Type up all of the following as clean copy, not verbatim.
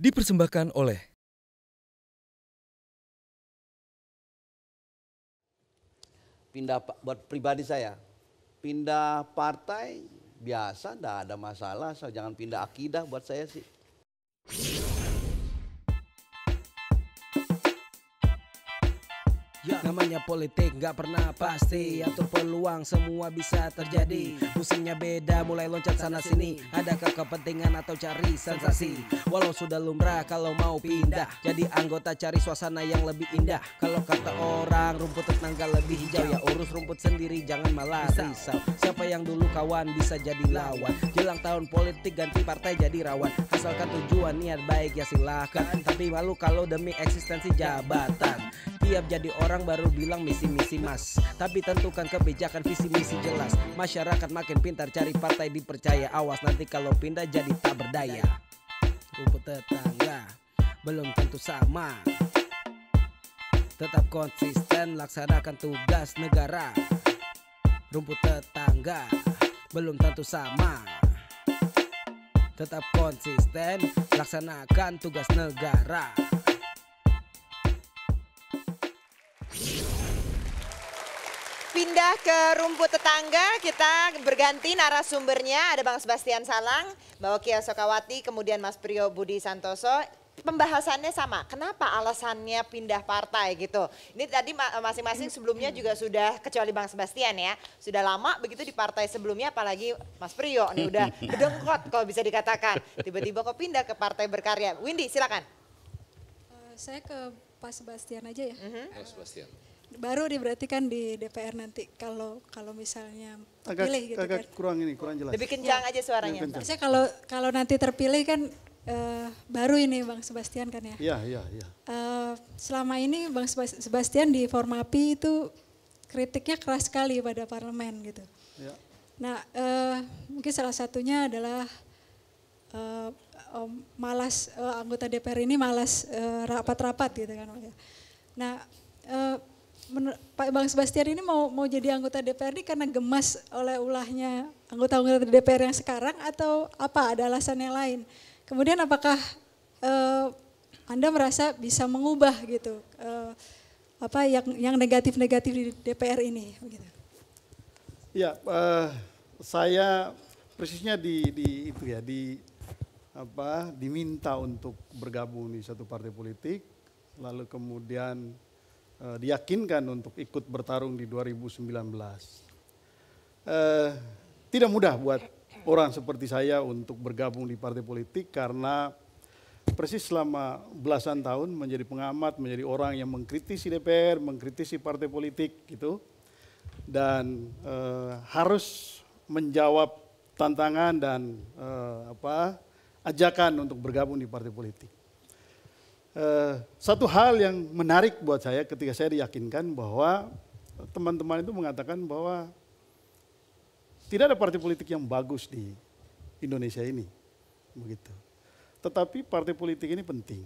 Dipersembahkan oleh buat pribadi saya, pindah partai biasa, enggak ada masalah, so jangan pindah akidah buat saya sih. Ya, namanya politik gak pernah pasti, atur peluang semua bisa terjadi. Musimnya beda mulai loncat sana sini, adakah kepentingan atau cari sensasi? Walau sudah lumrah kalau mau pindah jadi anggota, cari suasana yang lebih indah. Kalau kata orang rumput tetangga lebih hijau, ya urus rumput sendiri jangan malah risau. Siapa yang dulu kawan bisa jadi lawan, jelang tahun politik ganti partai jadi rawan. Asalkan tujuan niat baik ya silahkan, tapi malu kalau demi eksistensi jabatan. Tiap jadi orang baru bilang misi-misi mas, tapi tentukan kebijakan visi misi jelas. Masyarakat makin pintar cari partai dipercaya, awas nanti kalau pindah jadi tak berdaya. Rumput tetangga belum tentu sama, tetap konsisten laksanakan tugas negara. Rumput tetangga belum tentu sama, tetap konsisten laksanakan tugas negara. Pindah ke rumput tetangga, kita berganti narasumbernya. Ada Bang Sebastian Salang, Mbak Okia Sokawati, kemudian Mas Priyo Budi Santoso. Pembahasannya sama, kenapa alasannya pindah partai gitu. Ini tadi masing-masing sebelumnya juga sudah, kecuali Bang Sebastian ya, sudah lama begitu di partai sebelumnya, apalagi Mas Priyo nih udah gedengkot kalau bisa dikatakan. Tiba-tiba kok pindah ke Partai Berkarya. Windy silakan. Saya ke Pak Sebastian aja ya. Pak Sebastian. Baru berarti kan di DPR nanti kalau misalnya terpilih gitu agak kan. kurang jelas. Lebih kencang aja suaranya. Saya kalau nanti terpilih kan baru ini Bang Sebastian kan ya. Iya. Selama ini Bang Sebastian di Formapi itu kritiknya keras sekali pada parlemen gitu. Ya. Nah mungkin salah satunya adalah malas anggota DPR ini malas rapat-rapat gitu kan. Nah Pak Bang Sebastian ini mau jadi anggota DPR ini karena gemas oleh ulahnya anggota-anggota DPR yang sekarang atau apa, ada alasan yang lain? Kemudian apakah Anda merasa bisa mengubah gitu apa yang negatif-negatif di DPR ini begitu? Ya, saya persisnya diminta untuk bergabung di satu partai politik, lalu kemudian diyakinkan untuk ikut bertarung di 2019. Tidak mudah buat orang seperti saya untuk bergabung di partai politik karena persis selama belasan tahun menjadi pengamat, menjadi orang yang mengkritisi DPR, mengkritisi partai politik gitu, dan harus menjawab tantangan dan ajakan untuk bergabung di partai politik. Satu hal yang menarik buat saya ketika saya diyakinkan bahwa teman-teman itu mengatakan bahwa tidak ada partai politik yang bagus di Indonesia ini, begitu. Tetapi partai politik ini penting.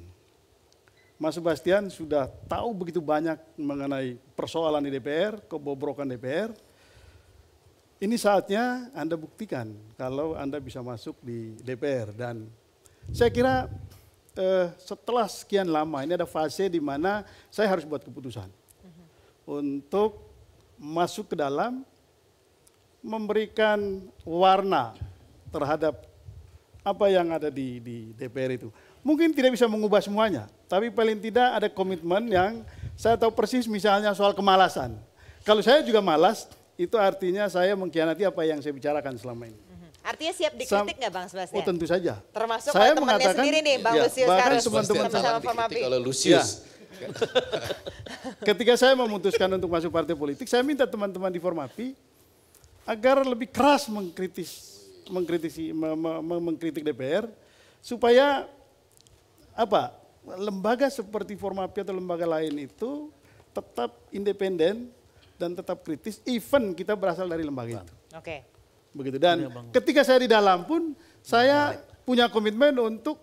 Mas Sebastian sudah tahu begitu banyak mengenai persoalan di DPR, kebobrokan DPR. Ini saatnya Anda buktikan kalau Anda bisa masuk di DPR, dan saya kira setelah sekian lama ini ada fase di mana saya harus buat keputusan untuk masuk ke dalam, memberikan warna terhadap apa yang ada di DPR itu. Mungkin tidak bisa mengubah semuanya, tapi paling tidak ada komitmen yang saya tahu persis, misalnya soal kemalasan. Kalau saya juga malas, itu artinya saya mengkhianati apa yang saya bicarakan selama ini. Artinya siap dikritik nggak Bang Sebastian? Oh tentu saja. Termasuk saya temannya sendiri nih Bang Lusius bahkan Karus. teman-teman sama Formapi. Kalau Lusius. Ya. Ketika saya memutuskan untuk masuk partai politik, saya minta teman-teman di Formapi agar lebih keras mengkritik DPR supaya lembaga seperti Formapi atau lembaga lain itu tetap independen dan tetap kritis, even kita berasal dari lembaga itu. Oke. Begitu. Dan ketika saya di dalam pun saya punya komitmen untuk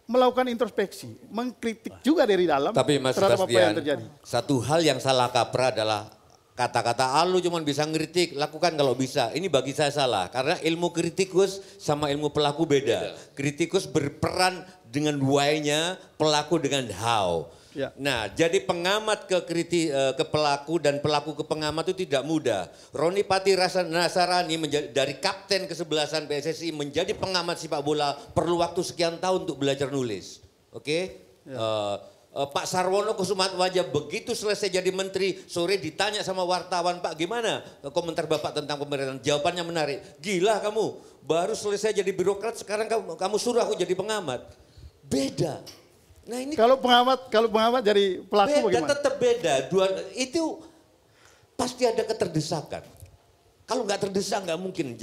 melakukan introspeksi, mengkritik juga dari dalam. Tapi Mas terhadap apa yang terjadi. Satu hal yang salah kaprah adalah kata-kata lu cuma bisa ngeritik, lakukan kalau bisa. Ini bagi saya salah karena ilmu kritikus sama ilmu pelaku beda. Kritikus berperan dengan why-nya, pelaku dengan how. Ya. Nah, jadi pengamat ke pelaku dan pelaku ke pengamat itu tidak mudah. Roni Pati Nasarani dari kapten kesebelasan PSSI menjadi pengamat sepak bola perlu waktu sekian tahun untuk belajar nulis. Oke? Ya. Pak Sarwono Kusumatwaja begitu selesai jadi menteri, sore ditanya sama wartawan, Pak gimana komentar Bapak tentang pemerintahan? Jawabannya menarik, gila kamu, baru selesai jadi birokrat sekarang kamu suruh aku jadi pengamat. Beda. Nah ini Kalau pengamat jadi pelaku beda, bagaimana? tetap beda. Itu pasti ada keterdesakan. Kalau nggak terdesak nggak mungkin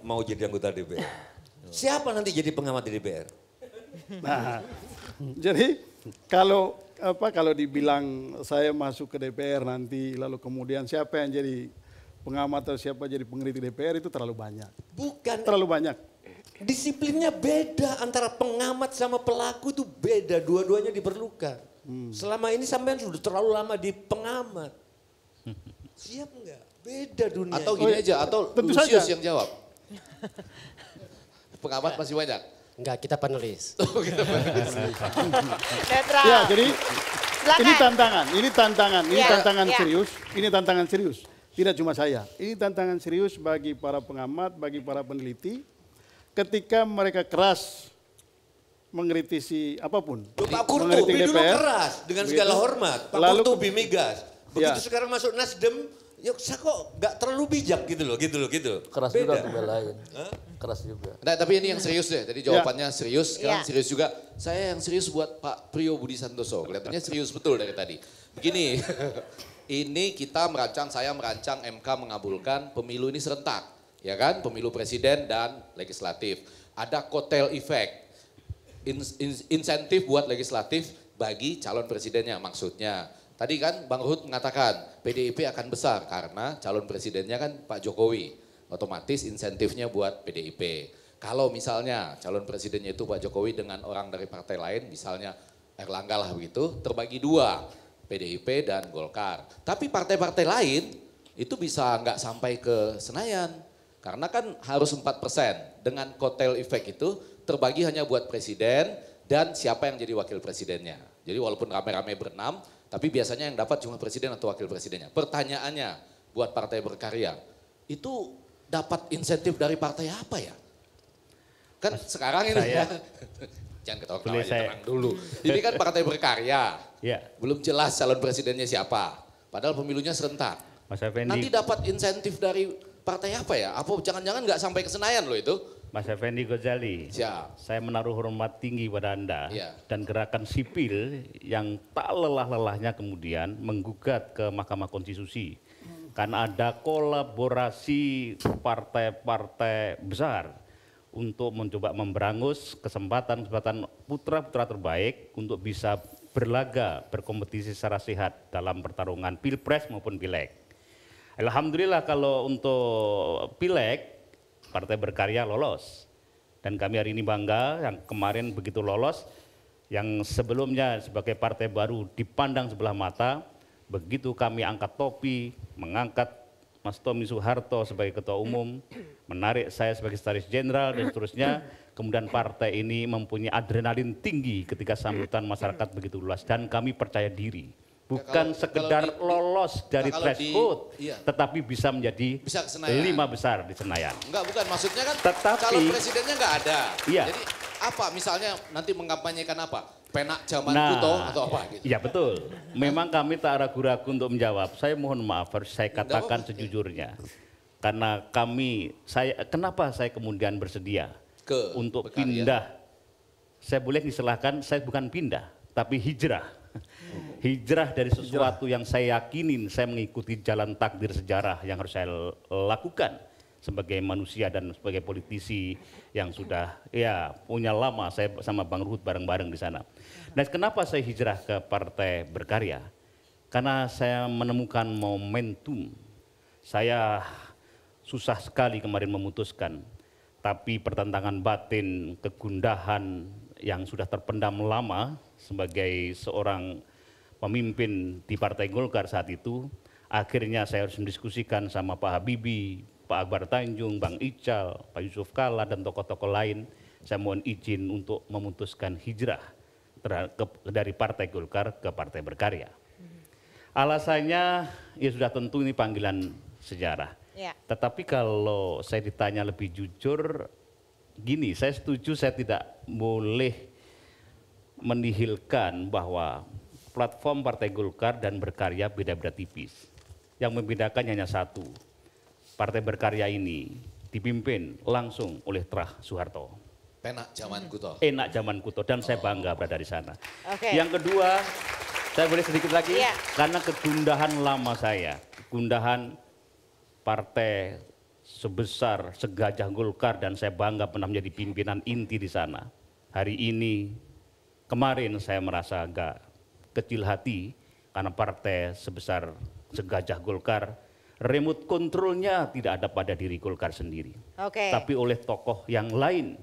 mau jadi anggota DPR. Siapa nanti jadi pengamat di DPR? Nah, jadi kalau dibilang saya masuk ke DPR nanti lalu kemudian siapa yang jadi pengamat atau siapa jadi pengkritik DPR itu terlalu banyak. Bukan. Terlalu banyak. Disiplinnya beda antara pengamat sama pelaku itu beda, dua-duanya diperlukan. Selama ini sampean sudah terlalu lama di pengamat. Siap nggak? Beda dunia. Atau gini aja, atau tentu Lucius saja. yang jawab. Pengamat masih banyak. Enggak, kita penulis. Netral. Ya, jadi Silakan. ini tantangan Ya. serius, ini tantangan serius. Tidak cuma saya, ini tantangan serius bagi para pengamat, bagi para peneliti, ketika mereka keras mengkritisi apapun. Pak mengkritik Kurtubi dulu DPR, keras dengan begitu. segala hormat. Pak Lalu Kurtubi migas. Begitu Ya. sekarang masuk Nasdem, ya saya kok nggak terlalu bijak gitu loh. Keras juga dibelain. Keras juga. Nah, tapi ini yang serius deh. Jadi jawabannya serius, sekarang Ya. serius juga. Saya yang serius buat Pak Priyo Budi Santoso. Kelihatannya serius betul dari tadi. Begini, ini saya merancang MK mengabulkan pemilu ini serentak. Ya kan, pemilu presiden dan legislatif. Ada kotel efek, insentif buat legislatif bagi calon presidennya maksudnya. Tadi kan Bang Ruhut mengatakan PDIP akan besar karena calon presidennya kan Pak Jokowi. Otomatis insentifnya buat PDIP. Kalau misalnya calon presidennya itu Pak Jokowi dengan orang dari partai lain, misalnya Erlangga lah begitu, terbagi dua, PDIP dan Golkar. Tapi partai-partai lain itu bisa nggak sampai ke Senayan. Karena kan harus 4%. Dengan kotel efek itu terbagi hanya buat presiden dan siapa yang jadi wakil presidennya. Jadi walaupun rame-rame berenam, tapi biasanya yang dapat cuma presiden atau wakil presidennya. Pertanyaannya buat partai berkarya, itu dapat insentif dari partai apa ya? Kan sekarang ini, jangan ketawa-ketawa aja, tenang dulu. Ini kan partai berkarya, belum jelas calon presidennya siapa. Padahal pemilunya serentak. Mas Effendi. Nanti dapat insentif dari partai apa ya? Apa jangan-jangan nggak sampai ke Senayan loh itu? Mas Effendi Ghazali, Siap. saya menaruh hormat tinggi pada Anda Iya. dan gerakan sipil yang tak lelah-lelahnya kemudian menggugat ke Mahkamah Konstitusi. Karena ada kolaborasi partai-partai besar untuk mencoba memberangus kesempatan putra-putra terbaik untuk bisa berlaga, berkompetisi secara sehat dalam pertarungan Pilpres maupun Pileg. Alhamdulillah kalau untuk Pileg, Partai Berkarya lolos. Dan kami hari ini bangga yang kemarin begitu lolos, yang sebelumnya sebagai partai baru dipandang sebelah mata, begitu kami angkat topi, mengangkat Mas Tommy Soeharto sebagai ketua umum, menarik saya sebagai sekretaris jenderal dan seterusnya, kemudian partai ini mempunyai adrenalin tinggi ketika sambutan masyarakat begitu luas dan kami percaya diri. Bukan sekedar lolos dari threshold, tetapi bisa menjadi Bisa ke Senayan. 5 besar di Senayan. Enggak, bukan. Maksudnya kan Tetapi- calon presidennya nggak ada. Iya. Jadi apa misalnya nanti mengkampanyekan apa? Penak zaman Nah, kuto atau apa gitu? Iya betul. Memang kami tak ragu-ragu untuk menjawab. Saya mohon maaf harus saya katakan sejujurnya. Karena kenapa saya kemudian bersedia untuk berkarya. pindah. Saya boleh disilahkan, saya bukan pindah, tapi hijrah. Hijrah dari sesuatu yang saya yakinin, saya mengikuti jalan takdir sejarah yang harus saya lakukan sebagai manusia dan sebagai politisi yang sudah punya lama. Saya sama Bang Ruhut bareng-bareng di sana. Dan kenapa saya hijrah ke Partai Berkarya? Karena saya menemukan momentum. Saya susah sekali kemarin memutuskan, tapi pertentangan batin, kegundahan yang sudah terpendam lama sebagai seorang pemimpin di Partai Golkar saat itu, akhirnya saya harus mendiskusikan sama Pak Habibie, Pak Akbar Tanjung, Bang Ical, Pak Yusuf Kalla dan tokoh-tokoh lain saya mohon izin untuk memutuskan hijrah dari Partai Golkar ke Partai Berkarya. Alasannya ya sudah tentu ini panggilan sejarah. Ya. Tetapi kalau saya ditanya lebih jujur, gini, saya setuju saya tidak boleh menihilkan bahwa platform Partai Golkar dan Berkarya beda-beda tipis. Yang membedakan hanya satu, Partai Berkarya ini dipimpin langsung oleh Trah Soeharto. Penak zaman kuto. Enak zaman kuto dan saya bangga berada di sana. Oke. Yang kedua, saya boleh sedikit lagi, Iya. karena kegundahan lama saya, kegundahan partai sebesar segajah Golkar dan saya bangga pernah menjadi pimpinan inti di sana. Hari ini, kemarin saya merasa agak kecil hati karena partai sebesar segajah Golkar, remote kontrolnya tidak ada pada diri Golkar sendiri. Oke. Tapi oleh tokoh yang lain.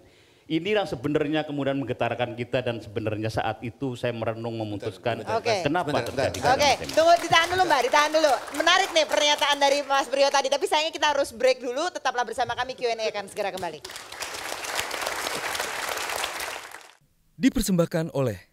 Inilah sebenarnya kemudian menggetarkan kita dan sebenarnya saat itu saya merenung memutuskan Oke. kenapa Sebentar, terjadi. Oke, semacam ini. tunggu, ditahan dulu Mbak, ditahan dulu. Menarik nih pernyataan dari Mas Priyo tadi, tapi sayangnya kita harus break dulu, tetaplah bersama kami, Q&A akan segera kembali. Dipersembahkan oleh